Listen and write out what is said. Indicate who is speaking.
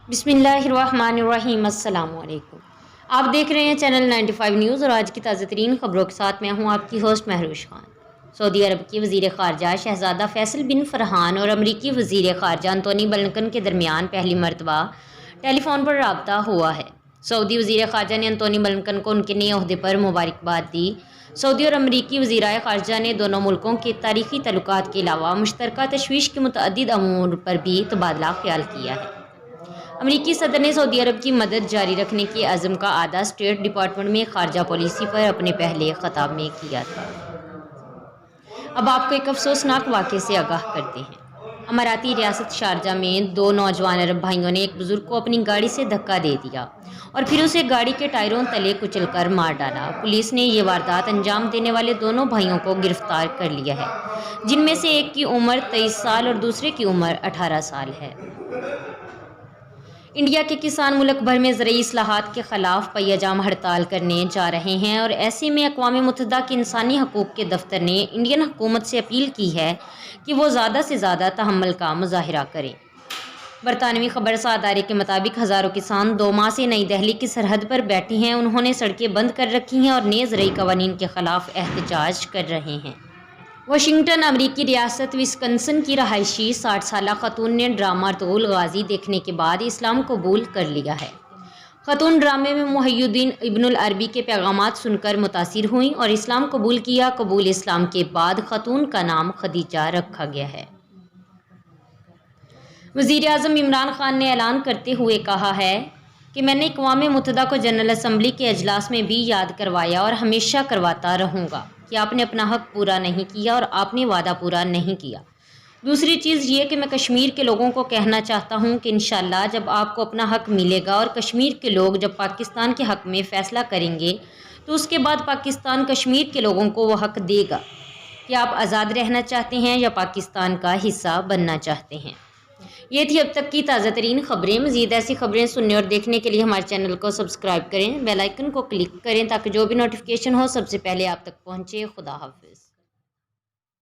Speaker 1: बिस्मिल्लाहिर्रहमानिर्रहीम। अस्सलाम वालेकुम। आप देख रहे हैं चैनल 95 न्यूज़ और आज की ताज़ा तरीन खबरों के साथ मैं हूं आपकी होस्ट महरूश खान। सऊदी अरब के वज़ीर ख़ारजा शहज़ादा फैसल बिन फरहान और अमरीकी वज़ीर ख़ारजा एंटोनी ब्लिंकन के दरमियान पहली मरतबा टेलीफोन पर रब्ता हुआ है। सऊदी वज़ीर ख़ारजा ने एंटोनी ब्लिंकन को उनके नए ओहदे पर मुबारकबाद दी। सऊदी और अमरीकी वज़ीराए ख़ारजा ने दोनों मुल्कों के तारीख़ी तल्लुकात के अलावा मुश्तरका तशवीश के मुतअद्दिद अमूर पर भी तबादला ख्याल किया है। अमरीकी सदर ने सऊदी अरब की मदद जारी रखने के अज़्म का आदा स्टेट डिपार्टमेंट में खारजा पॉलिसी पर अपने पहले खिताब में किया था। अब आपको एक अफसोसनाक वाक़े से आगाह करते हैं। अमाराती रियासत शारजा में दो नौजवान अरब भाइयों ने एक बुजुर्ग को अपनी गाड़ी से धक्का दे दिया और फिर उसे गाड़ी के टायरों तले कुचलकर मार डाला। पुलिस ने ये वारदात अंजाम देने वाले दोनों भाइयों को गिरफ्तार कर लिया है, जिनमें से एक की उम्र 23 साल और दूसरे की उम्र 18 साल है। इंडिया के किसान मुल्क भर में ज़रूरी इस्लाहात के ख़िलाफ़ पहिया-जाम हड़ताल करने जा रहे हैं और ऐसे में अक़वाम मुत्तहिदा के इंसानी हकूक़ के दफ्तर ने इंडियन हुकूमत से अपील की है कि वो ज़्यादा से ज़्यादा तहम्मुल का मुज़ाहिरा करें। बरतानवी खबरसार अदारे के मुताबिक हज़ारों किसान 2 माह से नई दिल्ली की सरहद पर बैठे हैं। उन्होंने सड़कें बंद कर रखी हैं और नए ज़रूरी क़वानीन के ख़िलाफ़ एहतजाज कर रहे हैं। वाशिंगटन अमरीकी रियासत विस्कन्सन की रहायशी 60 साला खतून ने ड्रामा तोल गाजी देखने के बाद इस्लाम कबूल कर लिया है। खतून ड्रामे में मुहय्यिद्दीन इब्नुल अरबी के पैगामात सुनकर मुतासिर हुई और इस्लाम कबूल किया। कबूल इस्लाम के बाद खतून का नाम खदीजा रखा गया है। वज़ीर आज़म इमरान खान ने ऐलान करते हुए कहा है कि मैंने अक़वाम मुत्तहिदा को जनरल असम्बली के अजलास में भी याद करवाया और हमेशा करवाता रहूँगा कि आपने अपना हक पूरा नहीं किया और आपने वादा पूरा नहीं किया। दूसरी चीज़ ये कि मैं कश्मीर के लोगों को कहना चाहता हूँ कि इंशाअल्लाह जब आपको अपना हक मिलेगा और कश्मीर के लोग जब पाकिस्तान के हक में फ़ैसला करेंगे तो उसके बाद पाकिस्तान कश्मीर के लोगों को वो हक देगा कि आप आज़ाद रहना चाहते हैं या पाकिस्तान का हिस्सा बनना चाहते हैं। ये थी अब तक की ताज़ा तरीन खबरें। मज़ीद ऐसी खबरें सुनने और देखने के लिए हमारे चैनल को सब्सक्राइब करें, बेल आइकन को क्लिक करें ताकि जो भी नोटिफिकेशन हो सबसे पहले आप तक पहुँचे। खुदा हाफिज़।